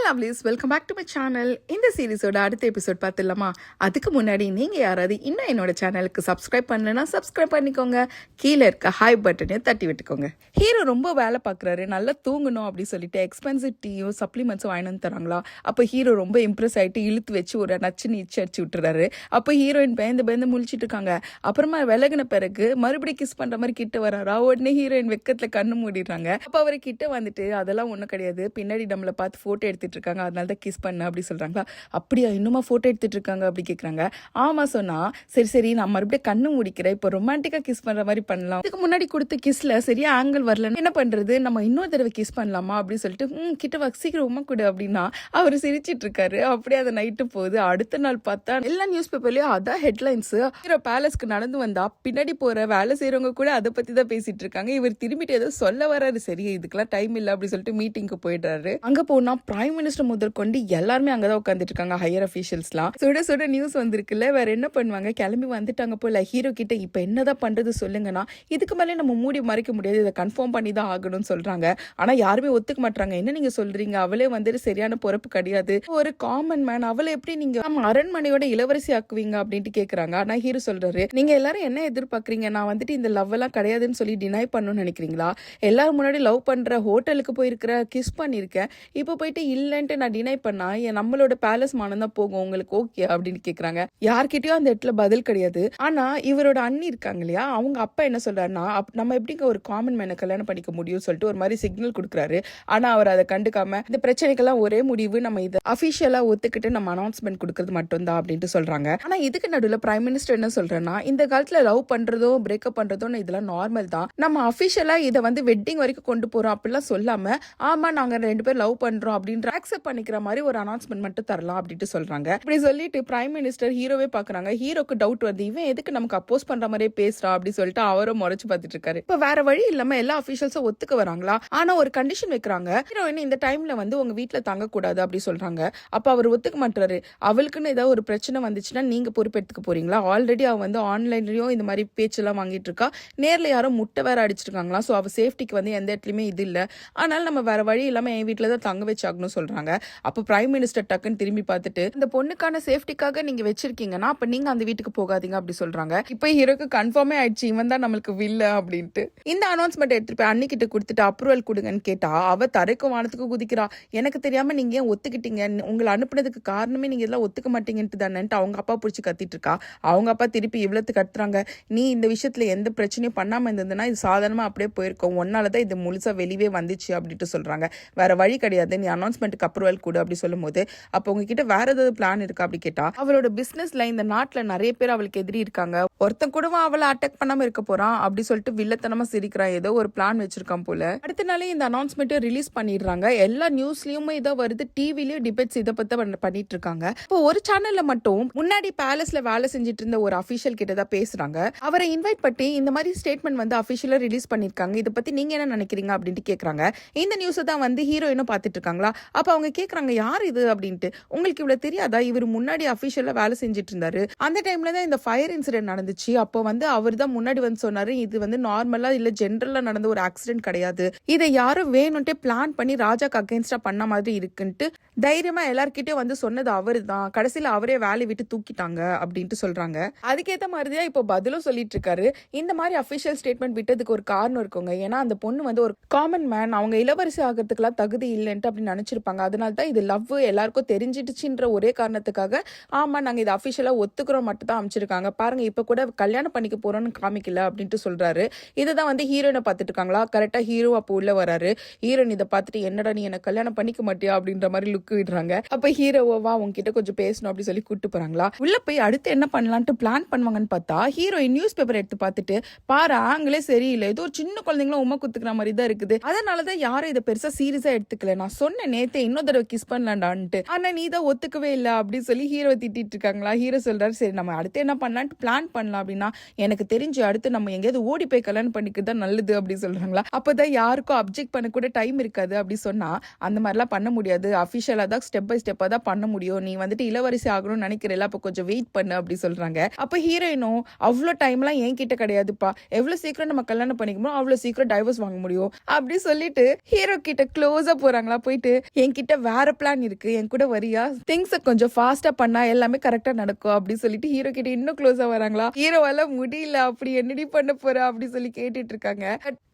Lovelies, welcome back to my channel. இந்த சீரிஸோட அடுத்த எபிசோட் பார்த்துடலாமா? அதுக்கு முன்னாடி நீங்கள் யாராவது இன்னும் என்னோட சேனலுக்கு சப்ஸ்கிரைப் பண்ணலன்னா சப்ஸ்கிரைப் பண்ணிக்கோங்க. கீழே இருக்க ஹாய் பட்டனையும் தட்டி விட்டுக்கோங்க. ஹீரோ ரொம்ப வேலை பார்க்குறாரு, நல்லா தூங்கணும் அப்படின்னு சொல்லிட்டு எக்ஸ்பென்சிவ் டீயும் சப்ளிமெண்ட்ஸும் வாங்கி வந்து தராங்களா. அப்போ ஹீரோ ரொம்ப இம்ப்ரெஸ் ஆகிட்டு இழுத்து வச்சு ஒரு நச்சுன்னு அடிச்சு விட்டுறாரு. அப்போ ஹீரோயின் பயந்து முழிச்சிட்டு இருக்காங்க. அப்புறமா விலகின பிறகு மறுபடியும் கிஸ் பண்ணுற மாதிரி கிட்ட வராரா. உடனே ஹீரோயின் வெக்கத்தில் கண்ணு மூடிடுறாங்க. அப்போ அவரை கிட்ட வந்துட்டு அதெல்லாம் ஒன்றும் கிடையாது, பின்னாடி நம்மளை பார்த்து ஃபோட்டோ எடுத்துட்டு இருக்காங்க, அதனால தான் கிஸ் பண்ண அப்படி சொல்றாங்களா. அப்படியா, இன்னுமா ஃபோட்டோ எடுத்துட்டு இருக்காங்க அப்படி கேட்குறாங்க. ஆமா சொன்னா சரி நான் மறுபடியும் கண்ணு முடிக்கிறேன், இப்போ ரொமான்டிக்கா கிஸ் பண்ற மாதிரி பண்ணலாம். இதுக்கு முன்னாடி கொடுத்த கிஸ்ல சரியா ஆங்கிள் வரல, என்ன பண்றது, நம்ம இன்னொரு தடவை கிஸ் பண்ணலாமா அப்படின்னு சொல்லிட்டு கிட்ட சீக்கிரம் உமா கொடு அப்படின்னா அவர் சிரிச்சிட்டு இருக்காரு. அப்படியே அந்த நைட்டு போகுது. அடுத்த நாள் பார்த்தா எல்லா நியூஸ் பேப்பர்லயும் அதான் ஹெட்லைன்ஸ். ஹீரோ பேலஸ்க்கு நடந்து வந்தா பின்னாடி போற வேலை செய்யறவங்க கூட அதை பத்தி தான் பேசிட்டு இருக்காங்க. இவர் திரும்பிட்டு ஏதோ சொல்ல வராரு. சரி இதுக்கெல்லாம் டைம் இல்லை அப்படின்னு சொல்லிட்டு மீட்டிங்க்கு போயிடுறாரு. அங்க போனா பிரைம் மினிஸ்டர் முதல் கொண்டு எல்லாருமே அங்கதான் உட்காந்துட்டு இருக்காங்க. ஹையர் அபிஷியல்ஸ்லாம் சுட நியூஸ் வந்திருக்குல்ல, வேற என்ன பண்ணுவாங்க, கிளம்பி வந்துட்டாங்க போல. ஹீரோ கிட்ட இப்ப என்னதான் பண்றது சொல்லுங்கன்னா, இதுக்கு மேலே நம்ம மூடி மறைக்க முடியாது, இதை கன்ஃபார்ம் பண்ணி தான் ஆகணும்னு சொல்றாங்க. ஆனா யாருமே ஒத்துக்க மாட்டாங்க. என்ன நீங்க சொல்றீங்க, அவளே வந்துட்டு சரியான பொறுப்பு கிடையாது, ஒரு காமன் மேன், அவளை எப்படி நீங்க நம்ம அரண்மனையோட இளவரசி ஆக்குவீங்க அப்படின்ட்டு கேக்குறாங்க. ஆனா ஹீரோ சொல்றாரு, நீங்க எல்லாரும் என்ன எதிர்பார்க்கறீங்க, நான் வந்துட்டு இந்த லவ் எல்லாம் கிடையாதுன்னு சொல்லி டினை பண்ணணும்னு நினைக்கிறீங்களா? எல்லாரும் முன்னாடி லவ் பண்ற, ஹோட்டலுக்கு போயிருக்கிற, கிஸ் பண்ணிருக்கேன், இப்போ போயிட்டு இல்லன்ட்டு நான் டினை பண்ணா நம்மளோட பேலஸ் மானம் தான் போகும், உங்களுக்கு ஓகே அப்படின்னு கேக்குறாங்க. யார்கிட்டயும் அந்த இடத்துல பதில் கிடையாது. ஆனா இவரோட அண்ணி இருக்காங்க இல்லையா, அவங்க அப்பா என்ன சொல்றாருன்னா, நம்ம எப்படிங்க ஒரு காமன் மேனை கல்யாணம் பண்ணிக்க முடியும் சொல்லிட்டு ஒரு மாதிரி சிக்னல் கொடுக்குறாரு. ஆனா அவர் அதை கண்டுக்காம இந்த பிரச்சனைக்கெல்லாம் ஒரே முடிவு, நம்ம இதை அபிஷியலா ஒத்துக்கிட்டு நம்ம அனௌன்ஸ்மெண்ட் கொடுக்கறது மட்டும்தான் அப்படின்ட்டு சொல்றாங்க. ஆனா இதுக்கு நடுவில் பிரைம் மினிஸ்டர் என்ன சொல்றேன்னா, இந்த காலத்துல லவ் பண்றதோ பிரேக்கப் பண்றதோ இதெல்லாம் நார்மல் தான், நம்ம அபிஷியலா இதை வந்து வெட்டிங் வரைக்கும் கொண்டு போறோம் அப்படிலாம் சொல்லாம, ஆமா நாங்க 2 பேர் லவ் பண்றோம் அப்படின்ற அக்செப்ட் பண்ணிக்கிற மாதிரி ஒரு அனௌன்ஸ்மெண்ட் மட்டும் தரலாம் அப்படின்ட்டு சொல்றாங்க. இப்படி சொல்லிட்டு பிரைம் மினிஸ்டர் ஹீரோவே பாக்குறாங்க. ஹீரோக்கு டவுட் வருது, இவன் எதுக்கு நமக்கு அப்போஸ் பண்ற மாதிரியே பேசுறா அப்படி சொல்லிட்டு அவரும் முறைச்சு பார்த்துட்டு இருக்காரு. இப்ப வேற வழி இல்லாம எல்லா அபிஷியல்ஸும் ஒத்துக்க வராங்களா. ஆனா ஒரு கண்டிஷன் வைக்கிறாங்க, ஹீரோயின் இந்த டைம்ல வந்து உங்க வீட்டுல தங்க கூடாது அப்படி சொல்றாங்க. அப்ப அவர் ஒத்துக்க மாட்டாரு. அவளுக்குன்னு ஏதாவது ஒரு பிரச்சனை வந்துச்சுன்னா நீங்க பொறுப்பெடுத்துக்க போறீங்களா? ஆல்ரெடி அவ வந்து ஆன்லைன்லயும் இந்த மாதிரி பேச்செல்லாம் வாங்கிட்டு இருக்கா, நேர்ல யாரும் முட்டை வேற அடிச்சிருக்காங்களா. சோ அவ சேஃப்டிக்கு வந்து எந்த இடத்துலயுமே இது இல்ல, அதனால நம்ம வேற வழி இல்லாம என் வீட்டுல தான் தங்க வச்சாகணும் சொல்றாங்க. அப்ப பிரைம் மினிஸ்டர் டக்குன்னு திரும்பி பார்த்துட்டு, இந்த பொண்ணுக்கான சேஃப்டிக்காக நீங்க வச்சிருக்கீங்கன்னா அப்ப நீங்க அந்த வீட்டுக்கு போகாதீங்க அப்படி சொல்றாங்க. இப்ப ஹீரோக்கு கன்ஃபார்மே ஆயிடுச்சு, இவன் தான் நம்மளுக்கு வில்ல அப்படின்ட்டு. இந்த அனௌன்ஸ்மெண்ட் எடுத்துட்டு போய் அண்ணி கிட்ட கொடுத்துட்டு அப்ரூவல் கொடுங்கன்னு கேட்டா அவ தரைக்கும் வானத்துக்கும் குதிக்கிறா. எனக்கு தெரியாம நீங்க ஏன் ஒத்துக்கிட்டீங்க, உங்களை அனுப்புனதுக்கு காரணமே நீங்க இதெல்லாம் ஒத்துக்க மாட்டீங்கன்ட்டு தானேன்ட்டு அவங்க அப்பா பிடிச்சி கத்திட்டு இருக்கா. அவங்க அப்பா திருப்பி இவ்வளவு கத்துறாங்க, நீ இந்த விஷயத்துல எந்த பிரச்சனையும் பண்ணாம இருந்ததுன்னா இது சாதாரணமா அப்படியே போயிருக்கும், ஒன்னாலதான் இது முழுசா வெளியே வந்துச்சு அப்படின்ட்டு சொல்றாங்க. வேற வழி கிடையாது, நீ அனௌன்ஸ்மெண்ட்டுக்கு அப்ரூவல் கொடு அப்படி சொல்லும் போது, அப்ப உங்ககிட்ட வேற ஏதாவது பிளான் இருக்கா அப்படி கேட்டா, அவளோட பிசினஸ்ல இந்த நாட்டுல நிறைய பேர் அவளுக்கு எதிரி இருக்காங்க, ஒருத்தன் கூட அவளை அட்டாக் பண்ணாம இருக்க போறான் அப்படி சொல்லிட்டு வில்லத்தனமா சிரிக்கிறான், ஏதோ ஒரு பிளான் வச்சிருக்கான் போல. அடுத்த நாளே இந்த அனௌன்ஸ்மெண்ட் ரிலீஸ் பண்ணிடுறாங்க. எல்லா நியூஸ்லயும் இதோ வருது, டிவிலயும் டிபேட்ஸ் இதை பத்தி பண்ணிட்டு இருக்காங்க. இப்போ ஒரு சேனல்ல மட்டும் முன்னாடி பேலஸ்ல வேலை செஞ்சுட்டு இருந்த ஒரு அபிஷியல் கிட்ட தான் பேசுறாங்க. அவரை இன்வைட் பண்ணி இந்த மாதிரி ஸ்டேட்மெண்ட் வந்து அபிஷியலா ரிலீஸ் பண்ணிருக்காங்க, இதை பத்தி நீங்க என்ன நினைக்கிறீங்க அப்படின்ட்டு கேக்குறாங்க. இந்த நியூஸ் தான் வந்து ஹீரோயினும் பாத்துட்டு இருக்காங்களா. அப்ப அவங்க கேக்குறாங்க, யார் இது அப்படின்ட்டு. உங்களுக்கு இவ்வளவு தெரியாதா, இவர் முன்னாடி அபிஷியலா வேலை செஞ்சுட்டு இருந்தாரு, அந்த டைம்ல தான் இந்த ஃபயர் இன்சிடென்ட் நடந்துச்சு, அப்போ வந்து அவர் தான் முன்னாடி வந்து சொன்னாரு, இது வந்து நார்மலா இல்ல ஜென்ரலா நடந்த ஒரு ஆக்சிடென்ட் கிடையாது, இதை யாரும் வேணும்ட்டே பிளான் பண்ணி ராஜாக்கு அகைன்ஸ்டா பண்ண மாதிரி இருக்குன்ட்டு தைரியமா எல்லார்கிட்டயும் வந்து சொன்னது அவரு தான், கடைசியில அவரே வேலையை விட்டு தூக்கிட்டாங்க அப்படின்ட்டு சொல்றாங்க. அதுக்கேற்ற மாதிரிதான் இப்போ பதிலும் சொல்லிட்டு இருக்காரு. இந்த மாதிரி அபிஷியல் ஸ்டேட்மெண்ட் விட்டதுக்கு ஒரு காரணம் இருக்குங்க. ஏன்னா அந்த பொண்ணு வந்து ஒரு காமன் மேன், அவங்க இளவரசி ஆகிறதுக்குலாம் தகுதி இல்லைன்ட்டு அப்படின்னு நினைச்சிருப்பாங்க. அதனால தான் இது லவ் எல்லாருக்கும் தெரிஞ்சிடுச்சுன்ற ஒரே காரணத்துக்காக ஆமா நாங்க இதை அபிஷியலா ஒத்துக்கிறோம் மட்டும் தான் அமைச்சிருக்காங்க, பாருங்க இப்ப கூட கல்யாணம் பண்ணிக்க போறோம்னு காமிக்கல அப்படின்ட்டு சொல்றாரு. இதுதான் வந்து ஹீரோயினை பார்த்துட்டு இருக்காங்களா. கரெக்டா ஹீரோ அப்போ உள்ள வராரு. ஹீரோயின் இதை பார்த்துட்டு, என்னடா நீ என்ன கல்யாணம் பண்ணிக்க மாட்டியா அப்படின்ற மாதிரி லுக் விடுறாங்க. அப்ப ஹீரோவா உங்ககிட்ட கொஞ்சம் பேசணும் அப்படி சொல்லி கூட்டு போறாங்களா. உள்ள போய் அடுத்து என்ன பண்ணலான்ட்டு பிளான் பண்ணுவாங்கன்னு பார்த்தா ஹீரோயின் நியூஸ் பேப்பர் எடுத்து பார்த்துட்டு, பாரு ஆங்களே சரியில்லை, ஏதோ ஒரு சின்ன குழந்தைங்களும் உமா குத்துக்கிற மாதிரி தான் இருக்குது, அதனாலதான் யாரும் இதை பெருசா சீரியஸா எடுத்துக்கல, நான் சொன்ன நேத்தே இன்னொரு தடவை கிஸ் பண்ணலான்ட்டு, ஆனா நீ தான் ஒத்துக்கவே இல்லை அப்படின்னு சொல்லி ஹீரோ திட்டிட்டு இருக்காங்களா. ஹீரோ சொல்றாரு, சரி நம்ம அடுத்து என்ன பண்ணலான்ட்டு பிளான் பண்ணலாம் அப்படின்னா, எனக்கு தெரிஞ்சு அடுத்து நம்ம எங்கேயாவது ஓடி போய் கல்யாணம் பண்ணிக்கிட்டு நல்லது அப்படி சொல்றாங்களா. அப்பதான் யாருக்கும் அப்ஜெக்ட் பண்ண கூட டைம் இருக்காது அப்படி சொன்னா, அந்த மாதிரிலாம் பண்ண முடியாது, அபிஷியலா தான் ஸ்டெப் பை ஸ்டெப்பா தான் பண்ண முடியும், நீ வந்துட்டு இளவரசி ஆகணும்னு நினைக்கிறல, அப்ப கொஞ்சம் வெயிட் பண்ணு அப்படி சொல்றாங்க. அப்ப ஹீரோயினும், அவ்வளோ டைம்லாம் என்கிட்ட கிடையாதுப்பா, எவ்வளவு சீக்கிரம் நம்ம கல்யாணம் பண்ணிக்கணும் அவ்வளவு சீக்கிரம் டைவர்ஸ் வாங்க முடியும் அப்படி சொல்லிட்டு ஹீரோ கிட்ட க்ளோஸா போறாங்களா. போயிட்டு என்கிட்ட என்கிட்ட வேற பிளான் இருக்கு, என் கூட வரியா, திங்ஸை கொஞ்சம் ஃபாஸ்டா பண்ணா எல்லாமே கரெக்டா நடக்கும் அப்படி சொல்லிட்டு ஹீரோ கிட்ட இன்னும் க்ளோஸா வராங்களா. ஹீரோவால முடியல, அப்படி என்னடி பண்ண போற அப்படி சொல்லி கேட்டுட்டு இருக்காங்க.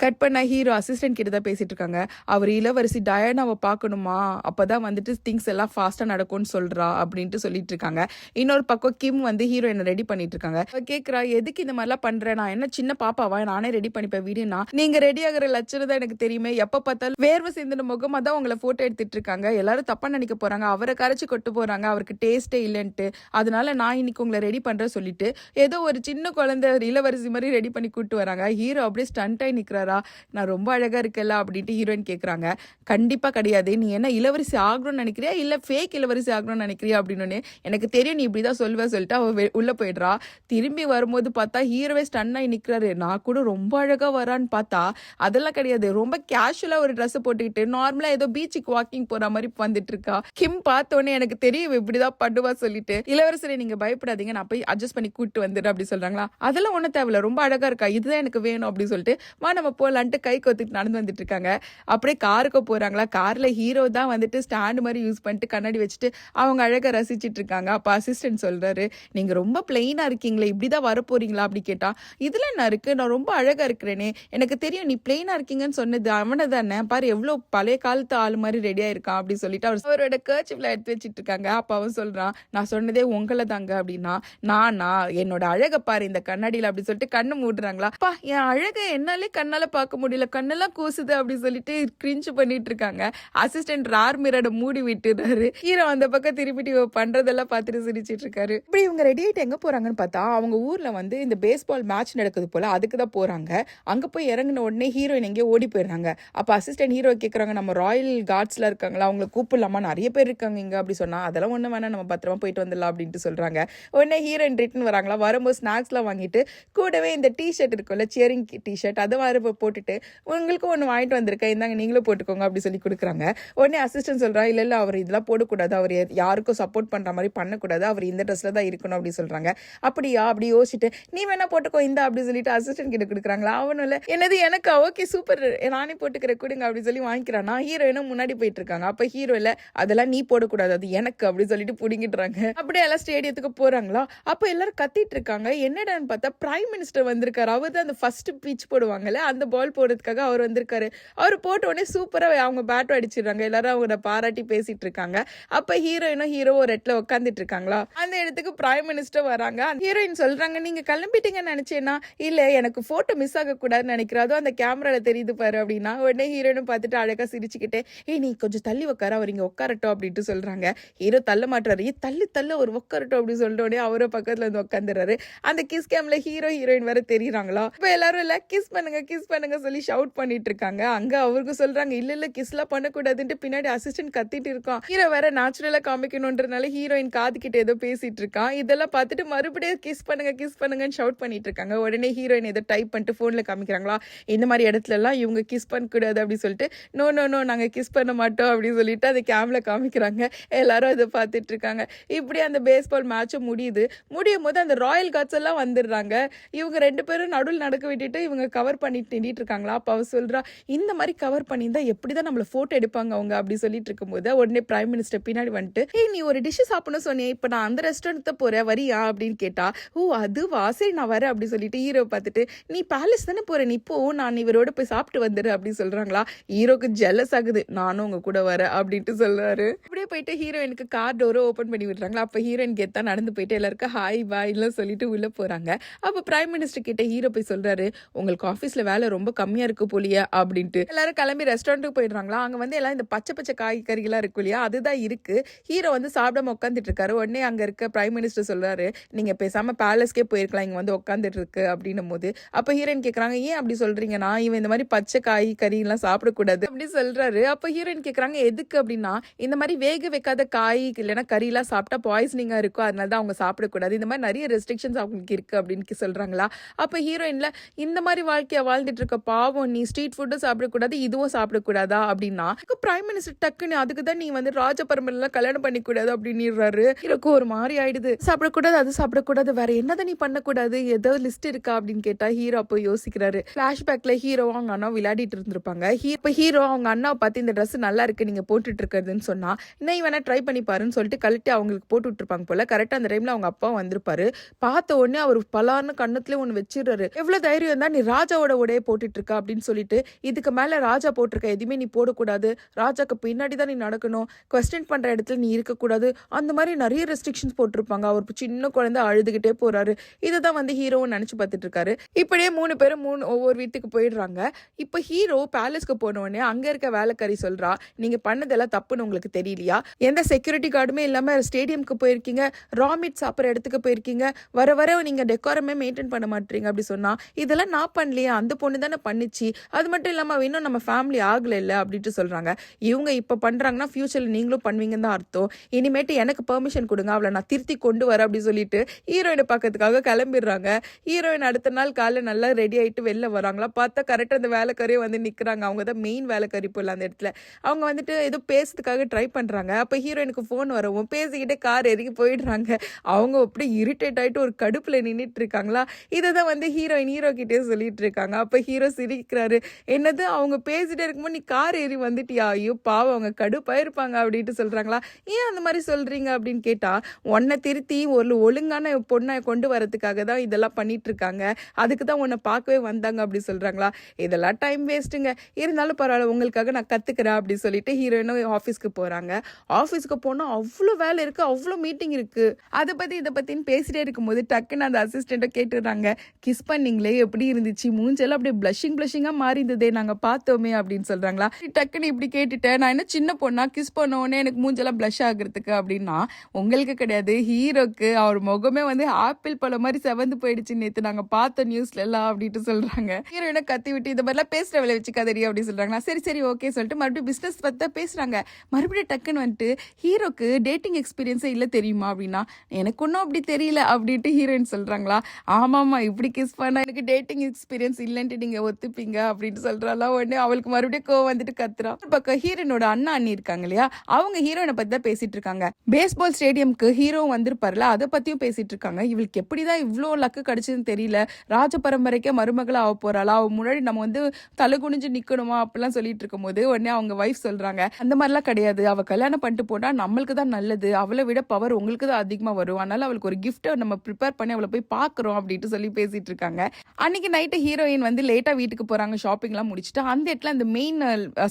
கட் பண்ண ஹீரோ அசிஸ்டன்ட் கிட்ட தான் பேசிட்டு இருக்காங்க. அவர் இளவரசி டயானாவை பார்க்கணுமா, அப்பதான் வந்துட்டு திங்ஸ் எல்லாம் ஃபாஸ்டா நடக்கும்னு சொல்றா அப்படின்ட்டு சொல்லிட்டு இருக்காங்க. இன்னொரு பக்கம் கிம் வந்து ஹீரோயினை ரெடி பண்ணிட்டு இருக்காங்க. கேக்குறா, எதுக்கு இந்த மாதிரிலாம் பண்றேன், நான் என்ன சின்ன பாப்பாவா, நானே ரெடி பண்ணிப்பேன் வீடுனா, நீங்க ரெடி ஆகிற லட்சணம் தான் எனக்கு தெரியுமே, எப்ப பார்த்தாலும் வேர்வை சிந்தின முகமா தான் உங்களை போட்டோ எடுத்துட்டு இருக்காங்க, எல்லாரும் தப்பா நினைக்க போறாங்க, அவரை கரைச்சு கொட்டு போறாங்க, அவருக்கு டேஸ்டே இல்லைன்ட்டு, அதனால நான் இன்னைக்கு உங்களை ரெடி பண்றேன் சொல்லிட்டு ஏதோ ஒரு சின்ன குழந்தை இளவரசி மாதிரி ரெடி பண்ணி கூட்டு வராங்க. ஹீரோ அப்படியே ஸ்டண்ட் ஆகி நிக்கிறாரா, நான் ரொம்ப அழகா இருக்கல அப்படின்ட்டு ஹீரோயின் கேக்குறாங்க. கண்டிப்பா கிடையாது, நீ என்ன இளவரசி ஆகணும்னு நினைக்கிறியா இல்ல ஃபேக் இளவரசி ஆகணும்னு நினைக்கிறியா அப்படின்னு, எனக்கு தெரியும் நீ இப்படிதான் சொல்லுவ சொல்லிட்டு அவ உள்ள போயிடுறா. திரும்பி வரும்போது பார்த்தா ஹீரோவே ஸ்டன் ஆகி நிக்கிறாரு. நான் கூட ரொம்ப அழகா வரான்னு பார்த்தா அதெல்லாம் கிடையாது, ரொம்ப கேஷுவலா ஒரு ட்ரெஸ் போட்டுக்கிட்டு நார்மலா ஏதோ பீச்சுக்கு வாக்கிங் போற மாதிரி வந்துட்டு இருக்கா. கிம் பார்த்தோன்னே எனக்கு தெரியும் இப்படிதான் பண்ணுவா சொல்லிட்டு, இளவரசரை நீங்க பயப்படாதீங்க, நான் போய் அட்ஜஸ்ட் பண்ணி கூட்டு வந்துடு அப்படி சொல்றாங்களா. அதெல்லாம் ஒன்றும் தேவையில்ல, ரொம்ப அழகா இருக்கா, இதுதான் எனக்கு வேணும் அப்படின்னு சொல்லிட்டு வா நம்ம போலான்ட்டு கை கொத்துட்டு நடந்து வந்துட்டு இருக்காங்க. அப்படியே காருக்கு போறாங்களா. கார்ல ஹீரோ தான் வந்துட்டு ஸ்டாண்ட் மாதிரி யூஸ் பண்ணிட்டு கண்ணாடி வச்சுட்டு அவங்க அழகா ரசிச்சிட்டு இருக்காங்க. அப்ப அசிஸ்டன்ட் சொல்றாரு, நீங்க ரொம்ப பிளெயினா இருக்கீங்களே, இப்படிதான் வர போறீங்களா அப்படி கேட்டா, இதுல என்ன இருக்கு, நான் ரொம்ப அழகா இருக்கிறேனே, எனக்கு தெரியும் நீ பிளெயினா இருக்கீங்கன்னு சொன்னது அவனை தானே, பாரு எவ்வளவு பழைய காலத்து ஆள் மாதிரி ரெடியா இருக்கான் அப்படி சொல்லிட்டு அவரோட கர்ச்சிப்ல எடுத்து வச்சிட்டு இருக்காங்க. அப்ப அவன் சொல்றான், நான் சொன்னதே உங்களை தாங்க அப்படின்னா, நானா என்னோட அழகை பாரு இந்த கண்ணாடியில அப்படி சொல்லிட்டு கண்ணு மூடுறாங்களா. அப்பா என் அழகை என்னாலே கண்ணால பார்க்க முடியல, கண்ணெல்லாம் கூசுது அப்படி சொல்லிட்டு கிரிஞ்சு பண்ணிட்டு இருக்காங்க. அசிஸ்டன்ட் ரார் மிரட மூடி விட்டுறாரு. ஹீரோ அந்த பக்கம் திருப்பிட்டு பண்றதெல்லாம் பார்த்துட்டு சிரிச்சிட்டு இருக்காரு. இப்படி இவங்க ரெடி ஆயிட்டு எங்க போறாங்கன்னு பார்த்தா அவங்க ஊர்ல வந்து இந்த பேஸ்பால் மேட்ச் நடக்குது போல, அதுக்கு தான் போறாங்க. அங்க போய் இறங்கின உடனே ஹீரோயின் எங்கேயோ ஓடி போயிடுறாங்க. அப்ப அசிஸ்டன்ட் ஹீரோ கேட்கறாங்க, நம்ம ராயல் கார்ட்ஸ்ல இருக்காங்களா, அவங்களை கூப்பிடலாமா, நிறைய பேர் இருக்காங்க இங்க அப்படி சொன்னா, அதெல்லாம் ஒண்ணு வேணா நம்ம பத்திரமா போயிட்டு வந்துடலாம் அப்படின்ட்டு சொல்றாங்க. உடனே ஹீரோயின் ரிட்டன் வராங்களா. வரும்போது ஸ்நாக்ஸ்லாம் வாங்கிட்டு கூடவே இந்த டிஷர்ட் இருக்கும்ல, சியரிங் டிஷர்ட், அதை வர போட்டுட்டு உங்களுக்கு ஒன்று வாங்கிட்டு வந்திருக்கேன், இந்தாங்க நீங்களும் போட்டுக்கோங்க அப்படி சொல்லி கொடுக்குறாங்க. உடனே அசிஸ்டன்ட் சொல்றா, இல்ல இல்ல அவர் இதெல்லாம் போடக்கூடாது, அவர் யாருக்கும் சப்போர்ட் பண்ற மாதிரி பண்ணக்கூடாது, அவர் இந்த ட்ரெஸ்ல தான் இருக்கணும் அப்படி சொல்றாங்க. அப்படியா அப்படி யோசிச்சுட்டு நீ வேணா போட்டுக்கோ இந்த அப்படி சொல்லிட்டு அசிஸ்டன்ட் கிட்ட கொடுக்குறாங்களா. அவனும் இல்ல என்னது எனக்கு ஓகே சூப்பர் நானே போட்டுக்கிறேன் கொடுங்க அப்படி சொல்லி வாங்கிக்கிறானா. ஹீரோயினும் முன்னாடி போயிட்டு இருக்காங்க. அப்ப ஹீரோ இல்ல அதெல்லாம் நீ போடக்கூடாது, அது எனக்கு அப்படி சொல்லிட்டு புடிங்கிட்டுறாங்க. அப்படியே எல்லாம் ஸ்டேடியத்துக்கு போறாங்களா. அப்ப எல்லாரும் கத்திட்டு இருக்காங்க. என்னடான்னு பார்த்தா பிரைம் மினிஸ்டர் வந்திருக்காரு. அவர் தான் அந்த ஃபர்ஸ்ட் பிச் போடுவாங்கல்ல, அந்த பால் போடுறதுக்காக அவர் வந்திருக்காரு. அவர் போட்ட உடனே சூப்பரா அவங்க பேட்டும் அடிச்சிடுறாங்க. எல்லாரும் அவங்கள பாராட்டி பேசிட்டு இருக்காங்க. அப்ப ஹீரோயினும் ஹீரோ ஒரு இடத்துல உட்காந்துட்டு இருக்காங்களா. அந்த இடத்துக்கு பிரைம் மினிஸ்டர் வராங்க. ஹீரோயின் சொல்றாங்க, நீங்க கிளம்பிட்டீங்கன்னு நினைச்சேன்னா, இல்ல எனக்கு போட்டோ மிஸ் ஆக கூடாதுன்னு நினைக்கிறேன், அதுவும் அந்த கேமரால தெரியுது பாரு அப்படின்னா. உடனே ஹீரோயினும் பார்த்துட்டு அழகா சிரிச்சுக்கிட்டே, நீ கொஞ்சம் தள்ளி உட்கார, அவர் இங்க உட்காரட்டும் அப்படின்ட்டு சொல்றாங்க. ஹீரோ தள்ள மாட்டாரு, தள்ளு தள்ளு ஒரு உட்காரட்டும் அப்படின்னு சொல்லிட்ட உடனே அவரோ பக்கத்துல இருந்து உட்காந்துறாரு. அந்த கிஸ் கேம்ல ஹீரோ ஹீரோயின் வேற தெரியுறாங்களா. இப்ப எல்லாரும் இல்ல கிஸ் பண்ணுங்க சொல்லி ஷவுட் பண்ணிட்டு இருக்காங்க. அங்க அவருக்கு சொல்றாங்க, இல்ல இல்ல கிஸ்லாம் பண்ணக்கூடாதுன்ட்டு பின்னாடி அசிஸ்டன்ட் கத்திட்டு இருக்கான். ஹீரோ வேற நேச்சுரலா காமிக்கணும்ன்றனால ஹீரோயின் காது கிட்ட ஏதோ பேசிட்டு இருக்கான். இதெல்லாம் பார்த்துட்டு மறுபடியும் கிஸ் பண்ணுங்கன்னு ஷவுட் பண்ணிட்டு இருக்காங்க. உடனே ஹீரோயின் ஏதோ டைப் பண்ணிட்டு போன்ல காமிக்கிறாங்களா, இந்த மாதிரி இடத்துல எல்லாம் இவங்க கிஸ் பண்ண கூடாது அப்படின்னு சொல்லிட்டு, நோ நோ நோ நாங்க கிஸ் பண்ண மாட்டோம் அப்படின்னு சொல்லிட்டு அந்த கேம்ல காமிக்கிறாங்க. எல்லாரும் அதை பார்த்துட்டு இருக்காங்க. இப்படி அந்த பேஸ்பால் மேட்சும் முடியும் போது அந்த ராயல் கார்ட்ஸ் எல்லாம் வந்துடுறாங்க. இவங்க ரெண்டு பேரும் நடுவில் நடக்க விட்டுட்டு இவங்க கவர் பண்ணிட்டு நின்றுட்டு இருக்காங்களா. அப்ப அவ சொல்றா, இந்த மாதிரி கவர் பண்ணியிருந்தா எப்படிதான் நம்மள போட்டோ எடுப்பாங்க அவங்க அப்படி சொல்லிட்டு இருக்கும்போது உடனே பிரைம் மினிஸ்டர் பின்னாடி வந்துட்டு, நீ ஒரு டிஷ் சாப்பிடணும் சொன்னேன், இப்ப நான் அந்த ரெஸ்டாரண்ட் போறேன் வரியா அப்படின்னு கேட்டா, ஓ அதுவா சரி நான் வரேன் அப்படி சொல்லிட்டு ஹீரோ பார்த்துட்டு, நீ பேலஸ் தானே போற, நீ போ நான் இவரோட போய் சாப்பிட்டு வந்துடு அப்படி சொல்றாங்களா. ஹீரோக்கு ஜெலஸ் ஆகுது, நானும் உங்க கூட வரேன் அப்படின்ட்டு சொல்றாரு. அப்படியே போயிட்டு ஹீரோயினுக்கு கார் டோரை ஓபன் பண்ணி விடுறாங்களா. அப்ப ஹீரோயின் கெத்தா நடந்து போயிட்டு எல்லாருக்கும் ஹாய் பாய் எல்லாம் சொல்லிட்டு உள்ள போறாங்க. அப்ப பிரைம் மினிஸ்டர் கிட்ட ஹீரோ போய் சொல்றாரு, உங்களுக்கு ஆபீஸ்ல வேலை ரொம்ப கம்மியா இருக்கு போலியா அப்படின்ட்டு. எல்லாரும் கிளம்பி ரெஸ்டாரண்ட்டுக்கு போயிடுறாங்களா. அங்க வந்து எல்லாம் இந்த பச்சை பச்சை காய்கறிகளா இருக்கு இல்லையா, அதுதான் இருக்கு. ஹீரோ வந்து சாப்பிடாம உட்காந்துட்டு இருக்காரு. உடனே அங்க இருக்க பிரைம் மினிஸ்டர் சொல்றாரு, நீங்க பேசாம பேலஸ்க்கே போயிருக்கலாம், இங்க வந்து உட்காந்துட்டு இருக்கு அப்படின்னும் போது அப்ப ஹீரோயின் கேக்குறாங்க, ஏன் அப்படி சொல்றீங்கன்னா, இவன் இந்த மாதிரி பச்சை காய்கறி எல்லாம் சாப்பிடக்கூடாது அப்படி சொல்றாரு. அப்ப ஹீரோயின் கேக்குறாங்க, எதுக்கு அப்படின்னா, இந்த மாதிரி வேக வைக்காத காய் இல்லைன்னா கறி எல்லாம் சாப்பிட்டா பாய்சனிங்கா இருக்கும், அதனாலதான் அவங்க சாப்பிடக்கூடாது, இந்த மாதிரி நிறைய ரெஸ்ட்ரிக்ஷன்ஸ் அவங்களுக்கு இருக்கு அப்படின்னு சொல்றாங்களா. அப்ப ஹீரோயின்ல, இந்த மாதிரி வாழ்க்கைய வாழ்ந்துட்டு இருக்க பாவம், நீ ஸ்ட்ரீட் ஃபுட்டும் சாப்பிடக்கூடாது இதுவும் சாப்பிடக்கூடாதா அப்படின்னா, பிரைம் மினிஸ்டர் டக்குன்னு அதுக்குதான் நீ வந்து ராஜ பரம்பரைலாம் கல்யாணம் பண்ணிக்கூடாது அப்படின்னுறாரு. ஹீரோக்கு ஒரு மாதிரி ஆயிடுது. சாப்பிடக்கூடாது அது சாப்பிடக்கூடாது வேற என்னதான் நீ பண்ணக்கூடாது, ஏதோ லிஸ்ட் இருக்கா அப்படின்னு கேட்டா ஹீரோ அப்போ யோசிக்கிறாரு. பிளாஷ்பேக்ல ஹீரோ அவங்க அண்ணா விளையாடிட்டு இருந்திருப்பாங்க. இப்ப ஹீரோ அவங்க அண்ணாவை பார்த்து இந்த ட்ரெஸ் நல்லா இருக்கு நீங்க போட்டுட்டு இருக்கிறதுன்னு சொன்னா, நீ வேணா ட்ரை பண்ணி பாருன்னு சொல்லிட்டு கழட்டி அவங்களுக்கு போட்டு விட்டுருப்பாங்க போல. கரெக்டா அந்த டைம்ல அவங்க அப்பா வந்திருப்பாரு. பார்த்த உடனே அவர் பலார்னு கண்ணத்துலயே ஒண்ணு வச்சிடுறாரு. எவ்வளவு தைரியம் தான் நீ ராஜாவோட உடைய போட்டுட்டு இருக்க அப்படின்னு சொல்லிட்டு, இதுக்கு மேல ராஜா போட்டிருக்க எதுவுமே நீ போடக்கூடாது, ராஜாக்கு பின்னாடி தான் நீ நடக்கணும், கொஸ்டின் பண்ற இடத்துல நீ இருக்கக்கூடாது, அந்த மாதிரி நிறைய ரெஸ்ட்ரிக்ஷன்ஸ் போட்டிருப்பாங்க. அவர் சின்ன குழந்தை அழுதுகிட்டே போறாரு. இதுதான் வந்து ஹீரோவும் நினைச்சு பார்த்துட்டு இருக்காரு. இப்படியே 3 பேரும் ஒவ்வொரு வீட்டுக்கு போயிடுறாங்க. இப்ப ஹீரோ பேலஸ்க்கு போன உடனே அங்க இருக்க வேலைக்காரி சொல்றா, நீங்க பண்ணதெல்லாம் தப்புன்னு உங்களுக்கு தெரியலையா? எந்த செக்யூரிட்டி கார்டுமே இல்லாம ஸ்டேடியம்க்கு போயிருக்கீங்க, ராமிட் சாப்பிட்ற இடத்துக்கு போயிருக்கீங்க, வர வர நீங்க டெக்காரமே மெயின்டைன் பண்ண மாட்டீங்க அப்படி சொன்னா, இதெல்லாம் நான் பண்ணலையா, அந்த பொண்ணு தானே பண்ணிச்சு, அது மட்டும் இல்லாம இன்னும் நம்ம ஃபேமிலி ஆகல இல்ல அப்படின்ட்டு சொல்றாங்க. இவங்க இப்ப பண்றாங்கன்னா ஃபியூச்சர்ல நீங்களும் பண்ணுவீங்கன்னு தான் அர்த்தம். இனிமேட்டு எனக்கு பெர்மிஷன் கொடுங்க, அவளை நான் திருத்தி கொண்டு வரேன் அப்படி சொல்லிட்டு ஹீரோயினை பார்க்கறதுக்காக கிளம்பிடுறாங்க. ஹீரோயின் அடுத்த நாள் காலைல நல்லா ரெடி ஆயிட்டு வெளில வராங்களா, பார்த்தா கரெக்டா அந்த வேலைக்காரியே வந்து நிக்கிறாங்க. அவங்க தான் மெயின் வேலைக்காரி போல அந்த இடத்துல. அவங்க வந்துட்டு ஏதோ பேசுறதுக்காக ட்ரை பண்றாங்க. அப்ப ஹீரோயினுக்கு போன் வரவும் பேசிக்கிட்டே கார் இறங்கி போயிடுறாங்க. அவங்க அப்படியே இரிட்டேட் ஆயிட்டு ஒரு கடுப்புல நின்றுட்டு இருக்காங்களா. இதை தான் வந்து ஹீரோயின் ஹீரோ கிட்டே சொல்லிட்டு இருக்காங்க. அப்ப ஹீரோ சிரிக்கிறாரு. என்னது அவங்க பேசிட்டே இருக்கும்போது நீ கார் ஏறி வந்துட்டியா, ஐயோ பாவம் அவங்க கடுப்பாயிருப்பாங்க அப்படின்ட்டு சொல்றாங்களா. ஏன் அந்த மாதிரி சொல்றீங்க அப்படின்னு கேட்டா, உன்னை திருத்தி ஒரு ஒழுங்கான பொண்ணை கொண்டு வரதுக்காக தான் இதெல்லாம் பண்ணிட்டு இருக்காங்க, அதுக்கு தான் உன்னை பார்க்கவே வந்தாங்க அப்படி சொல்றாங்களா. இதெல்லாம் டைம் வேஸ்ட்டுங்க, இருந்தாலும் பரவாயில்ல உங்களுக்காக நான் கத்துக்கிறேன் அப்படி சொல்லிட்டு ஹீரோயினும் ஆஃபீஸ்க்கு போறாங்க. ஆஃபீஸ்க்கு போனா அவ்வளோ வேலை இருக்கு, அவ்வளோ மீட்டிங் இருக்கு. அதை பத்தி இதை பத்தின்னு பேசிட்டே இருக்கும்போது டக்குன்னு அந்த அசிஸ்டண்ட்டை கேட்டுடுறாங்க, கிஸ் பண்ணீங்களே எப்படி இருந்துச்சு, மூஞ்செல்லாம் அப்படியே பிளஷிங்கா மாறி இருந்ததே நாங்க பார்த்தோமே அப்படின்னு சொல்றாங்களா. டக்குன்னு இப்படி கேட்டுட்டேன், நான் என்ன சின்ன பொண்ணா கிஸ் பண்ண உடனே எனக்கு மூஞ்செல்லாம் பிளஷ் ஆகுறதுக்கு அப்படின்னா, உங்களுக்கு கிடையாது ஹீரோக்கு, அவர் முகமே வந்து ஆப்பிள் பழம் மாதிரி செவந்து போயிடுச்சு நேற்று நாங்க பார்த்த நியூஸ்ல எல்லாம் அப்படின்ட்டு சொல்றாங்க. ஹீரோயினை கத்தி விட்டு இந்த மாதிரிலாம் பேசுற வேலை வச்சுக்காதடி அப்படின்னு சொல்றாங்களா. சரி சரி ஓகே சொல்லிட்டு மறுபடியும் பிசினஸ் பத்தி பேசுறாங்க. மறுபடியும் டக்குன்னு வந்துட்டு ஹீரோக்கு டேட்டிங் எக்ஸ்பீரியன்ஸே இல்லை தெரியுமா அப்படின்னா, எனக்கு ஒன்றும் அப்படி தெரியல அப்படின்ட்டு ஹீரோயின் சொல்றாங்களா. ஆமாமா இப்படி கிஸ் பண்ணா எனக்கு டேட்டிங் எக்ஸ்பீரியன்ஸ் இல்லைன்ட்டு நீங்க ஒத்துப்பீங்க அப்படின்ட்டு சொல்றாளா. உடனே அவளுக்கு மறுபடியும் கோவம் வந்துட்டு கத்துறா. பக்கம் ஹீரோயினோட அண்ணா அண்ணி இருக்காங்க இல்லையா, அவங்க ஹீரோயினை பத்தி தான் பேசிட்டு இருக்காங்க. பேஸ்பால் ஸ்டேடியம்க்கு ஹீரோ வந்திருப்பார்ல, அதை பத்தியும் பேசிட்டு இருக்காங்க. இவளுக்கு எப்படிதான் இவ்வளோ லக்கு கிடைச்சதுன்னு தெரியல, ராஜ பரம்பரைக்கே மருமகளா ஆக போறாளா, அவ முன்னாடி நம்ம வந்து தலை குனிஞ்சு நிக்கணுமா அப்படிலாம் சொல்லிட்டு இருக்கும் போது உடனே அவங்க வைஃப் சொல்றாங்க, அந்த மாதிரிலாம் கிடையாது, அவ கல்யாணம் பண்ணிட்டு போனா நம்மளுக்கு தான் நல்லது, அவளை விட பவர் உங்களுக்கு தான் அதிகமா வரும், அதனால அவளுக்கு ஒரு கிஃப்ட்டை நம்ம ப்ரிப்பேர் பண்ணி அவளை போய் பாக்குறோம் அப்படின்ட்டு சொல்லி பேசிட்டு இருக்காங்க. அன்னைக்கு நைட்டு ஹீரோயின் வந்து லேட்டா வீட்டுக்கு போறாங்க, ஷாப்பிங்லாம் முடிச்சுட்டு. அந்த இடத்துல அந்த மெயின்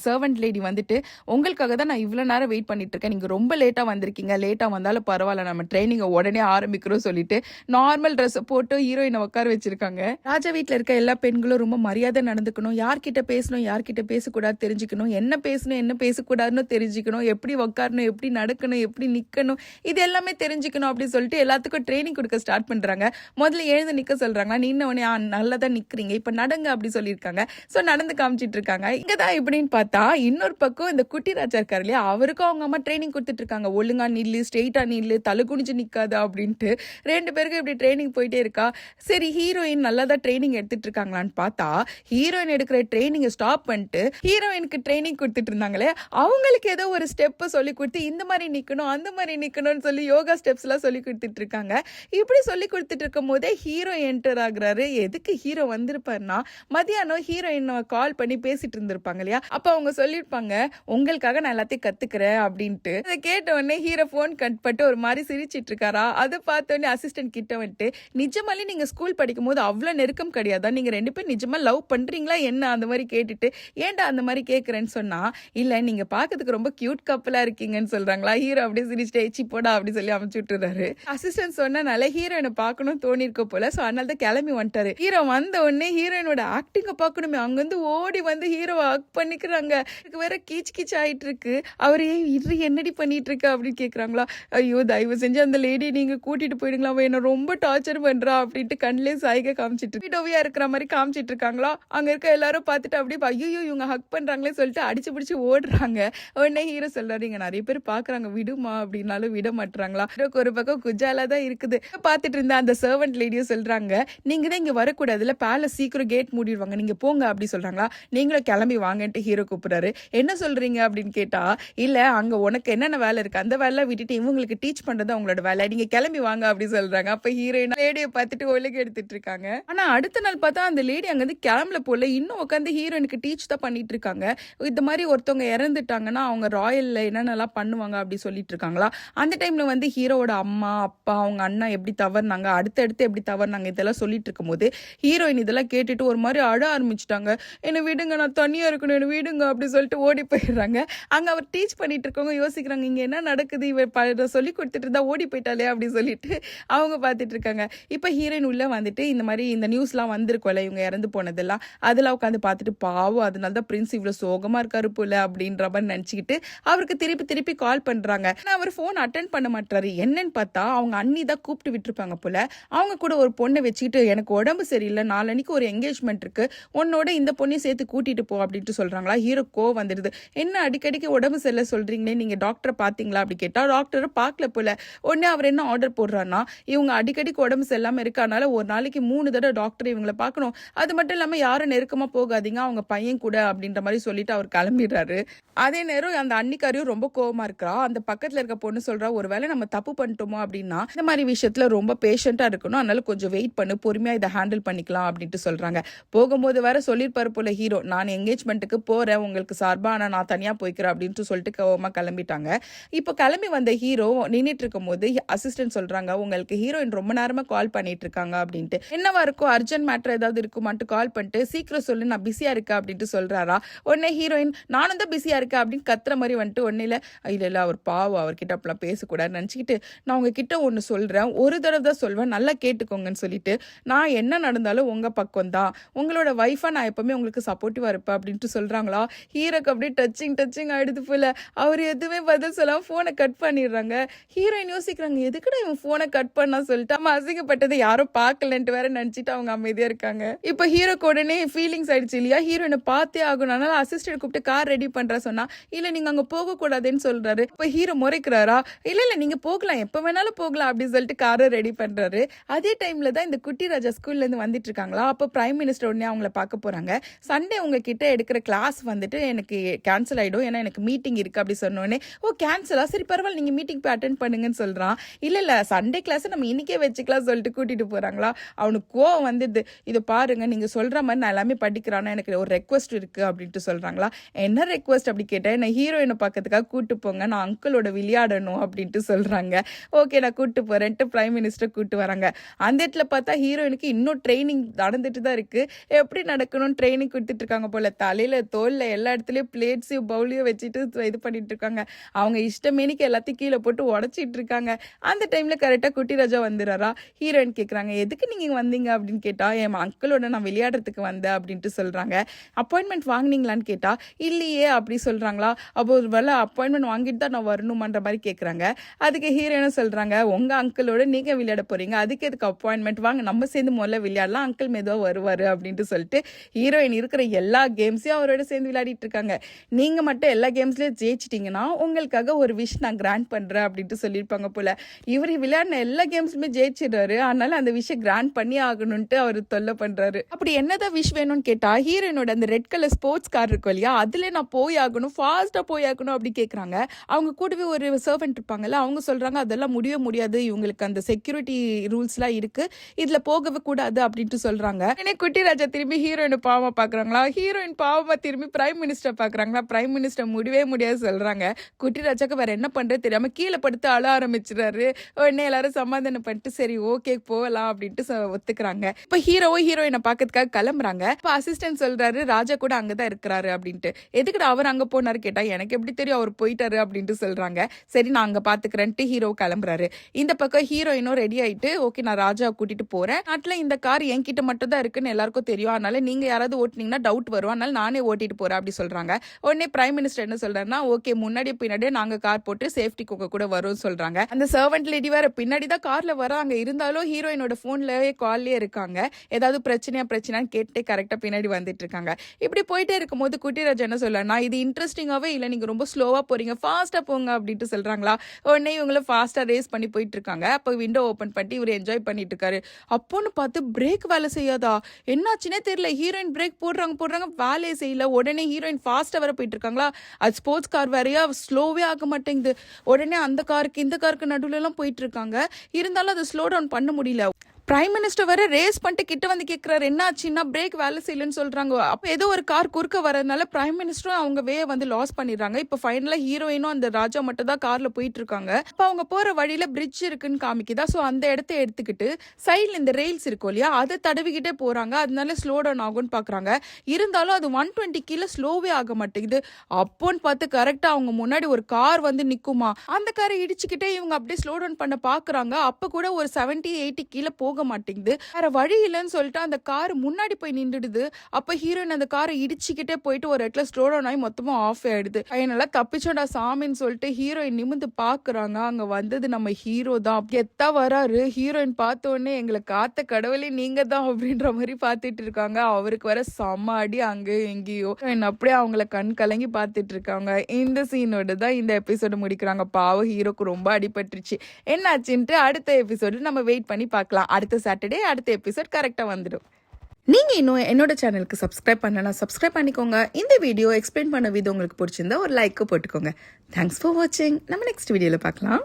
சர்வெண்ட் லேடி வந்துட்டு, உங்களுக்காக தான் நான் இவ்வளவு நேரம் வெயிட் பண்ணிட்டு இருக்கேன், நீங்க ரொம்ப லேட்டா வந்திருக்கீங்க, லேட்டா வந்தாலும் பரவாயில்ல நம்ம ட்ரைனிங் உடனே ஆரம்பிக்கிறோம் சொல்லிட்டு நார்மல் ட்ரெஸ் போட்டு ஹீரோயினை உட்கார வச்சிருக்காங்க. ராஜா வீட்டுல இருக்க எல்லா பெண்களும் ரொம்ப மரியாதை நடந்துக்கணும், யார்கிட்ட பேசணும் யார்கிட்ட பேசக்கூடாது தெரிஞ்சுக்கணும், என்ன பேசணும் என்ன பேசக்கூடாதுன்னு தெரிஞ்சுக்கணும், எப்படி உட்காரணும் எப்படி நடக்கணும் எப்படி நிக்கணும், இது எல்லாமே தெரிஞ்சுக்கணும் அப்படின்னு சொல்லிட்டு எல்லாத்துக்கும் ட்ரைனிங் கொடுக்க ஸ்டார்ட் பண்றாங்க. முதல்ல எழுந்து நிக்க சொல்றாங்க, நின்னவனே நல்லதான் நிக்கிறீங்க இப்ப நடங்க அப்படி சொல்லியிருக்காங்க. சோ நடந்து காமிச்சிட்டு இருக்காங்க. இங்கதான் இப்படின்னு பார்த்தா இன்னொரு பக்கம் இந்த குட்டி ராஜா இருக்காரு இல்லையா, அவருக்கும் அவங்க அம்மா ட்ரைனிங் கொடுத்துட்டு இருக்காங்க. ஒழுங்கா நில்லு, ஸ்ட்ரெயிட்டா நில்லு, தலை குனிஞ்சு நிக்காது அப்படின்ட்டு 2 பேருக்கும் இப்படி ட்ரைனிங் போயிட்டே இருக்கா. சரி ஹீரோயின் நல்லா தான் ட்ரைனிங் எடுத்துட்டு இருக்காங்களான்னு பார்த்தா, ஹீரோயின் எடுக்கிற ட்ரைனிங்கை ஸ்டாப் பண்ணிட்டு ஹீரோயினுக்கு ட்ரைனிங் கொடுத்துட்டு இருந்தாங்களே, அவங்களுக்கு ஏதோ ஒரு ஸ்டெப் சொல்லி கொடுத்து இந்த மாதிரி நிக்கணும் அந்த மாதிரி நிக்கணும்னு சொல்லி யோகா ஸ்டெப்ஸ் எல்லாம் சொல்லி கொடுத்துட்டு இருக்காங்க. இப்படி சொல்லி கொடுத்துட்டு இருக்கும் போதே ஹீரோ என்டர் ஆகுறாரு. எதுக்கு ஹீரோ வந்திருப்பாருன்னா, மதியானம் ஹீரோயின் கால் பண்ணி பேசிட்டு இருந்திருப்பாங்க இல்லையா, அப்ப அவங்க சொல்லியிருப்பாங்க, உங்களுக்காக நான் எல்லாத்தையும் கத்துக்கிறேன் அப்படின்ட்டு. அதை கேட்ட உடனே ஹீரோ போன் கட் பண்ணிட்டு ஒரு மாதிரி சிரிச்சிட்டு இருக்காரா. அதை பார்த்த உடனே அசிஸ்டன்ட் கிட்ட வந்துட்டு, நிஜமாலே நீங்க ஸ்கூல் படிக்கும் போது அவ்வளவு நெருக்கம் கிடையாதா, நீங்க 2 பேரும் நிஜமா லவ் பண்றீங்களா என்ன அந்த மாதிரி கேட்டுட்டு, ஏன்டா அந்த மாதிரி கேட்கறேன்னு சொன்னா, இல்ல நீங்க பாக்கிறதுக்கு ரொம்ப கியூட் கப்பலா இருக்கீங்கன்னு சொல்றாங்களா. ஹீரோ அப்படியே சிரிச்சிட்டு ஏச்சி போடா அப்படி சொல்லி அமைச்சு விட்டுறாரு. அசிஸ்டன்ட் சொன்னனால ஹீரோயினை பார்க்கணும் தோணி இருக்க போல, சோ அதனால தான் கிளம்பி வந்துட்டாரு. ஹீரோ வந்த உடனே ஹீரோயினோட ஆக்டிங்க பார்க்கணுமே, அங்க வந்து ஓடி வந்து ஹீரோவை ஹக் பண்ணிக்கிறாங்க. எனக்கு வேற கீச் கீச் ஆயிட்டு இருக்கு. அவரே இரு என்னடி பண்ணிட்டு இருக்க அப்படின்னு கேக்குறாங்களா. ஐயோ தயவு செஞ்சு அந்த லேடியை நீங்க கூட்டிட்டு போயிடுங்களா, அவ என்ன ரொம்ப டார்ச்சர் பண்றா அப்படின்ட்டு கண்ணிலே சாய்க காமிச்சிட்டு வீடோவியா இருக்கிற மாதிரி காமிச்சிட்டு இருக்காங்களா. அங்க இருக்க எல்லாரும் பார்த்துட்டு அப்படியே ஐயோ இவங்க ஹக் பண்றாங்களே சொல்லிட்டு அடிச்சு பிடிச்சு ஓடுறாங்க. உடனே ஹீரோ சொல்றாரு, இங்க நிறைய பேர் பாக்குறாங்க விடுமா அப்படின்னாலும் விட மாட்டாங்களா. ஹீரோக்கு ஒரு பக்கம் குஜாலா தான் இருக்குது. பார்த்துட்டு இருந்த அந்த சர்வெண்ட் லேடியும் சொல்றாங்க, நீங்க தான் இங்க வரக்கூடாதுல, பேலஸ் சீக்கிரம் கேட் மூடிடுவாங்க, நீங்க போங்க அப்படி சொல்றாங்களா. நீங்களும் கிளம்பி வாங்கன்ட்டு ஹீரோ கூப்பிடுறாரு. என்ன சொல்றீங்க அப்படின்னு கேட்டா, இல்ல அங்க உனக்கு என்னென்ன வேலை இருக்கு அந்த வேலை விட்டுட்டு இவங்களுக்கு டீச் பண்றது அவங்களோட வேலை, நீங்க கிளம்பி வாங்க அப்படி சொல்றாங்க. அப்ப ஹீரோயின் லேடியை பார்த்துட்டு ஒழுங்கு எடுத்துட்டு இருக்காங்க. ஆனா அடுத்த நாள் பார்த்தா அந்த லேடி அங்க இருந்து கிளம்பல போல, இன்னும் உட்காந்து ஹீரோயினுக்கு டீச் தான் பண்ணிட்டு இருக்காங்க. இந்த மாதிரி ஒருத்தவங்க இறந்துட்டாங்கன்னா அவங்க ராயல்ல என்னென்னலாம் பண்ணுவாங்க அப்படி சொல்லிட்டு இருக்காங்களா. அந்த டைம்ல வந்து ஹீரோவோட அம்மா அப்பா அவங்க அண்ணா எப்படி தவறுனாங்க, அடுத்தடுத்து எப்படி தவறுனாங்க இதெல்லாம் சொல்லிட்டு இருக்கும்போது ஹீரோயின் இதெல்லாம் கேட்டுட்டு ஒரு மாதிரி அழ ஆரம்பிச்சிட்டாங்க. என்னை விடுங்க, நான் தனியா இருக்கணும், என்னை விடுங்க அப்படி சொல்லிட்டு ஓடி போயிடுறாங்க. அங்க அவர் டீச் பண்ணிட்டு இருக்கவங்க யோசிக்கிறாங்க, இங்க என்ன நடக்குது, இவ சொல்லி கொடுத்துட்டு இருந்தா ஓடி போயிட்டாலே அப்படி சொல்லிட்டு அவங்க பார்த்துட்டு இருக்காங்க. இப்ப ஹீரோயின் உள்ள வந்துட்டு இந்த மாதிரி இந்த நியூஸ்லாம் வந்திருக்கும்ல இவங்க இறந்து போனதெல்லாம், அதெல்லாம் உட்காந்து பார்த்துட்டு பாவம் அதனால தான் பிரின்ஸ் இவ்வளவு சோகமா இருக்காரு போல அப்படின்ற மாதிரி நினைச்சுக்கிட்டு அவருக்கு திருப்பி திருப்பி கால் பண்றாங்க. அவர் போன் அட்டென்ட் பண்ண மாட்டாரு. என்னன்னு பார்த்தா அவங்க அண்ணி தான் கூப்பிட்டு விட்டுருப்பாங்க போல. அவங்க கூட ஒரு பொண்ணை வச்சுக்கிட்டு எனக்கு உடம்பு சரியில்லை, நாளன்னைக்கு ஒரு என்கேஜ்மெண்ட் இருக்கு, உன்னோட இந்த பொண்ணையும் சேர்த்து கூட்டிட்டு போ அப்படின்ட்டு சொல்றாங்களா. ஹீரோ கோவம் வந்துடுது. என்ன அடிக்கடிக்கு உடம்பு சரியில்லை சொல்றீங்களே, நீங்க டாக்டரை பாத்தீங்களா அப்படி கேட்டா டாக்டரை பார்க்கல போல. உடனே அவர் என்ன ஆர்டர் போடுறான்னா, இவங்க அடிக்கடிக்கு உடம்பு சரியில்லாம இருக்கு, அதனால ஒரு நாளைக்கு 3 தடவை டாக்டர் இவங்களை பார்க்கணும், அது மட்டும் இல்லாம யாரும் நெருக்கமா போகாதீங்க அவங்க பையன் கூட அப்படின்ற மாதிரி சொல்லிட்டு அவர் கிளம்பிடுறாரு. அதே நேரம் அந்த அன்னிக்காரியும் ரொம்ப கோவமா இருக்கா. அந்த பக்கத்துல இருக்க பொண்ணு சொல்றா, ஒருவேளை நம்ம தப்பு பண்ணிட்டோமோ அப்படின்னா இந்த மாதிரி விஷயத்துல ரொம்ப பேஷண்டா இருக்கணும், அதனால கொஞ்சம் வெயிட் பண்ணு, பொறுமையா இதை ஹேண்டில் பண்ணிக்கலாம் அப்படின்ட்டு சொல்றாங்க. போகும்போது வேற சொல்லிருப்பாரு போல ஹீரோ, நான் என்கேஜ்மெண்ட்டுக்கு போறேன் உங்களுக்கு சார்பா, ஆனா நான் தனியா போய்க்கிறேன் அப்படின்ட்டு சொல்லிட்டு கோவமா கிளம்பிட்டாங்க. இப்போ கிளம்பி வந்த ஹீரோ நின்றுட்டு இருக்கும் போது அசிஸ்டன்ட் சொல்றாங்க, உங்களுக்கு ஹீரோயின் ரொம்ப நேரமா கால் பண்ணிட்டு இருக்காங்க அப்படின்ட்டு. என்னவா இருக்கும், அர்ஜென்ட் மேட்டர் ஏதாவது இருக்குமான்ட்டு கால் பண்ணிட்டு சீக்கிரம் சொல்லு நான் பிஸியா இருக்கேன் அப்படின்ட்டு சொல்றாரா. உடனே ஹீரோயின் நானும் தான் பிஸியா இருக்கேன் அப்படின்னு கத்துற மாதிரி வந்துட்டு ஒன்னும் இல்ல அவர் பாவம் அவர்கிட்ட அப்பெல்லாம் பேசக்கூடாது நினைச்சுக்கிட்டு, நான் உங்ககிட்ட ஒன்னு சொல்றேன், ஒரு தடவை தான் சொல்வேன், நல்லா கேட்டுக்கோங்கன்னு சொல்லிட்டு, நான் என்ன நடந்தாலும் உங்க பக்கம் தான், உங்களோட வைஃபா நான் எப்பவுமே உங்களுக்கு சப்போர்ட்டிவா இருப்பேன் அப்படின்ட்டு சொல்றாங்களா. ஹீரோக்கு அப்படியே டச்சிங் ஆயிடுது போல. அவர் எதுவுமே பதில் சொல்லாம போனை கட் பண்ணிடுறாங்க. ஹீரோயின் யோசிக்கிறாங்க, எதுக்குடா இவன் போனை கட் பண்ணா சொல்லிட்டு நம்ம அசிங்கப்பட்டதை யாரும் பார்க்கலன்ட்டு வேற நினைச்சிட்டு அவங்க அமைதியா இருக்காங்க. இப்ப ஹீரோக்கு உடனே ஃபீலிங்ஸ் ஆயிடுச்சு இல்லையா, ஹீரோயினை பார்த்தே ஆகணும், அதனால அசிஸ்டன்ட் கூப்பிட்டு கார் ரெடி பண்ற சொன்னா, இல்ல நீங்க அங்க போக கூடாதுன்னு சொல்றாரு. இப்ப ஹீரோ முறைக்கிறாரா, இல்ல நீங்க போகலாம், எப்ப வேணாலும் போகலாம் அப்படின்னு சொல்லிட்டு காரை ரெடி பண்றாரு. அதே டைம்ல தான் இந்த குட்டி ராஜா ஸ்கூல்ல இருந்து வந்துட்டு இருக்காங்களா. அப்ப பிரைம் மினிஸ்டர் உடனே அவங்கள பார்க்க போறாங்க. சண்டே உங்ககிட்ட எடுக்கிற கிளாஸ் வந்துட்டு எனக்கு கேன்சல் ஆயிடும், ஏன்னா எனக்கு மீட்டிங் இருக்கு அப்படி சொன்னோடனே, ஓ கேன்சலா, சரி பரவாயில்ல நீங்க மீட்டிங் போய் அட்டென்ட் பண்ணுங்கன்னு சொல்றான். இல்ல சண்டே கிளாஸ் நம்ம இன்னைக்கே வச்சுக்கலாம் சொல்லிட்டு கூட்டிட்டு போறாங்களா. அவனுக்கு கோவம் வந்துடுது. இதை பாருங்க நீங்க சொல்ற மாதிரி நான் எல்லாமே படிக்கிறானா, எனக்கு ஒரு ரெக்வஸ்ட் இருக்கு அப்படின்ட்டு சொல்றாங்களா. என்ன ரெக்வஸ்ட் அப்படி கேட்டேன், நான் ஹீரோயினை பார்க்கறதுக்காக கூட்டு போங்க, நான் அங்கிளோட விளையாடணும் அப்படின்ட்டு சொல்றாங்க. ஓகே நான் கூட்டு போறேன்ட்டு பிரைம் மினிஸ்டர் கூட்டு வராங்க. அந்த இடத்துல பார்த்தா ஹீரோயினுக்கு இன்னும் ட்ரைனிங் நடந்துட்டு தான் இருக்கு. எப்படி நடக்கணும்னு ட்ரைனிங் கொடுத்துட்டு இருக்காங்க போல. தலையில தோல்ல எல்லா இடத்துலயும் பிளேட்ஸையும் பவுலையும் வச்சுட்டு இது பண்ணிட்டு இருக்காங்க. அவங்க இஷ்டமேனிக்கு எல்லாத்தையும் கீழே போட்டு உடச்சிட்டு இருக்காங்க. அந்த டைம்ல கரெக்டா குட்டி ராஜா வந்துடுறாரா. ஹீரோயின் கேட்கறாங்க, எதுக்கு நீங்க வந்தீங்க அப்படின்னு கேட்டா, என் அங்கிளோட நான் விளையாடுறதுக்கு வந்தேன் அப்படின்ட்டு சொல்றாங்க. அப்பாயின்மெண்ட் வாங்கினீங்களான்னு கேட்டா, இல்லையே அப்படி சொல்றாங்களா. அப்போ ஒரு வேலை அப்பாயின்மெண்ட் வாங்கிட்டு தான் நான் வரணுமான்ற மாதிரி கேட்கறாங்க. அதுக்கு ஹீரோயினும் சொல்றாங்க, உங்க அங்கிளோட நீங்க விளையாட போறீங்க, அதுக்கு எதுக்கு அப்பாயின்மெண்ட், வாங்க நம்ம சேர்ந்து முதல்ல விளையாடலாம், அங்கிள் மெதுவா வருவாரு அப்படின்ட்டு சொல்லிட்டு ஹீரோயின் இருக்கிற எல்லா கேம்ஸையும் அவரோட சேர்ந்து விளையாடிட்டு இருக்காங்க. நீங்க மட்டும் எல்லா கேம்ஸ்லயும் ஜெயிச்சிட்டீங்கன்னா உங்களுக்காக ஒரு விஷ் நான் கிராண்ட் பண்றேன் அப்படின்ட்டு சொல்லியிருப்பாங்க போல. இவர் விளையாடின எல்லா கேம்ஸுமே ஜெயிச்சிடுறாரு, அதனால அந்த விஷயம் கிராண்ட் பண்ணி ஆகணும்ட்டு அவர் தொல்லை பண்றாரு. அப்படி என்னதான் விஷ் வேணும்னு கேட்டா, ஹீரோயினோட அந்த ரெட் கலர் ஸ்போர்ட்ஸ் கார் இருக்கும் இல்லையா, அதுல நான் போய் ஆகணும், ஃபாஸ்டா போய் ஆகணும் அப்படி கேட்கறாங்க. அவங்க கூடவே ஒரு சர்வெண்ட் இருப்பாங்கல்ல, அவங்க சொல்றாங்க அதெல்லாம் முடியவே முடியாது, இவங்களுக்கு அந்த செக்யூரிட்டி ரூல்ஸ்லாம் இருக்கு, இதுல போகவே கூடாது அப்படின்ட்டு சொல்றாங்க. குட்டி ராஜா திரும்பி ஹீரோயின் பாவமா பாக்குறாங்களா. ஹீரோயின் பாவமா திரும்பி பிரைம் மினிஸ்டர் பாக்குறாங்களா. பிரைம் மினிஸ்டர் முடியவே முடியாது சொல்றாங்க. குட்டி ராஜாக்கு வேற என்ன பண்றது தெரியாம கீழே படுத்து அழ ஆரம்பிச்சிடாரு. உடனே எல்லாரும் சமாதானம் பண்ணிட்டு சரி ஓகே போகலாம் அப்படின்ட்டு ஒத்துக்கிறாங்க. இப்ப ஹீரோவும் ஹீரோயினை பாக்கிறதுக்காக கிளம்புறாங்க. இப்ப அசிஸ்டன்ட் சொல்றாரு, ராஜா கூட அங்கதான் இருக்கிறாரு அப்படின்ட்டு. எதுக்குடா அவர் அங்க போனாரு கேட்டா, எனக்கு எப்படி தெரியும் அவர் போயிட்டாரு அப்படின்ட்டு சொல்றாங்க. சரி நான் அங்க பாத்துக்கிறேன்ட்டு ஹீரோ கிளம்புறாரு. இந்த பக்கம் ஹீரோயினும் ரெடி ஆயிட்டு, ஓகே நான் ராஜா கூட்டிட்டு போறேன், நாட்டுல இந்த கார் என்கிட்ட மட்டும் தான் இருக்குன்னு எல்லாருக்கும் தெரியும், அதனால நீங்க யாராவது ஓட்டினீங்கன்னா டவுட் வரும், அதனால நானே ஓட்டிட்டு போறேன் அப்படி சொல்றாங்க. உடனே பிரைம் மினிஸ்டர் என்ன சொல்றாருன்னா, ஓகே முன்னாடியே பின்னாடியே நாங்க கார் போட்டு சேஃப்டிக்கு உங்க கூட வரும் சொல்றாங்க. அந்த சர்வெண்ட் லேடி வேற பின்னாடி தான் கார்ல வராங்க, இருந்தாலும் ஹீரோயினோட போன்லயே கால்லயே இருக்காங்க. ஏதாவது பிரச்சனைன்னு கேட்டே கரெக்டா பின்னாடி வந்துட்டு இருக்காங்க. இப்படி போயிட்டே இருக்கும் போது குட்டிராஜ் என்ன சொல்றாருன்னா, இது இன்ட்ரெஸ்டிங்காவே இல்ல, நீங்க ரொம்ப ஸ்லோவா போறீங்க, ஃபாஸ்டா போங்க அப்படின்ட்டு சொல்றாங்களா. உடனே இவங்களும் ஃபாஸ்டா ரேஸ் பண்ணி போயிட்டு இருக்காங்க. அப்ப விண்டோ ஓபன் பண்ணி இவர் என்ஜாய் பண்ணிட்டு இருக்காரு. அப்போன்னு பார்த்து பிரேக் வேலை செய்யாதா, என்னாச்சுன்னே தெரியல. ஹீரோயின் பிரேக் போடுறாங்க வேலையை செய்யல. உடனே ஹீரோயின் ஃபாஸ்டா வர போயிட்டு இருக்காங்களா. அது ஸ்போர்ட்ஸ் கார் வேறையா, ஸ்லோவே ஆக மாட்டேங்குது. உடனே அந்த காருக்கு இந்த காருக்கு நடுவுல எல்லாம் போயிட்டு இருக்காங்க. இருந்தாலும் அதை ஸ்லோ டவுன் பண்ண முடியல. பிரைம் மினிஸ்டர் வர ரேஸ் பண்ணிட்டு கிட்ட வந்து கேட்கிறாரு என்ன ஆச்சுன்னா பிரேக் வேலை செய்யலன்னு சொல்றாங்க. அப்ப ஏதோ ஒரு கார் குறுக்க வரதுனால பிரைம் மினிஸ்டரும் அவங்க வே வந்து லாஸ் பண்ணிடுறாங்க. இப்ப ஃபைனலா ஹீரோயினும் அந்த ராஜா மட்டும் தான் கார்ல போயிட்டு இருக்காங்க. அப்ப அவங்க போற வழியில பிரிட்ஜ் இருக்குன்னு காமிக்குதா. சோ அந்த இடத்த எடுத்துக்கிட்டு சைட்ல இந்த ரெயில்ஸ் இருக்கும் இல்லையா அதை தடவிக்கிட்டே போறாங்க. அதனால ஸ்லோ டவுன் ஆகும்னு பாக்குறாங்க. இருந்தாலும் அது 120 கீழே ஸ்லோவே ஆக மாட்டேங்குது. அப்போன்னு பார்த்து கரெக்டா அவங்க முன்னாடி ஒரு கார் வந்து நிக்குமா. அந்த காரை இடிச்சுக்கிட்டே இவங்க அப்படியே ஸ்லோ டவுன் பண்ண பாக்குறாங்க. அப்ப கூட ஒரு 70-80 கீழே போக மாட்டேங்குது. வேற வழி இல்லைன்னு சொல்லிட்டு அந்த கார் முன்னாடி போய் நின்றுடுது. அப்ப ஹீரோயின் அந்த காரை இடிச்சுக்கிட்டே போயிட்டு ஒரு இடத்துல ஸ்லோ டவுன் ஆகி மொத்தமா ஆஃப் ஆயிடுது. நல்லா தப்பிச்சோடா சாமின்னு சொல்லிட்டு ஹீரோயின் நிமிந்து பாக்குறாங்க. அங்க வந்தது நம்ம ஹீரோ தான். கெத்தா வராரு. ஹீரோயின் பார்த்த உடனே எங்களை காத்த கடவுளே நீங்க தான் அப்படின்ற மாதிரி பாத்துட்டு இருக்காங்க. அவருக்கு வர செம்ம அடி அங்கேயும் எங்கேயோ. அப்படியே அவங்கள கண் கலங்கி பாத்துட்டு இருக்காங்க. இந்த சீனோட தான் இந்த எபிசோடு முடிக்கிறாங்க. பாவம் ஹீரோக்கு ரொம்ப அடிபட்டுருச்சு. என்னாச்சுன்ட்டு அடுத்த எபிசோடு நம்ம வெயிட் பண்ணி பார்க்கலாம். அடுத்த சாட்டர்டே அடுத்த எபிசோட் கரெக்டா வந்துடும். நீங்க இன்னும் என்னோட சேனலுக்கு சப்ஸ்கிரைப் பண்ணலனா சப்ஸ்கிரைப் பண்ணிக்கோங்க. இந்த வீடியோ எக்ஸ்பிளைன் பண்ண விதம் உங்களுக்கு பிடிச்சிருந்தா ஒரு லைக் போட்டுக்கோங்க. தேங்க்ஸ் ஃபார் வாட்சிங். நம்ம நெக்ஸ்ட் வீடியோல பார்க்கலாம்.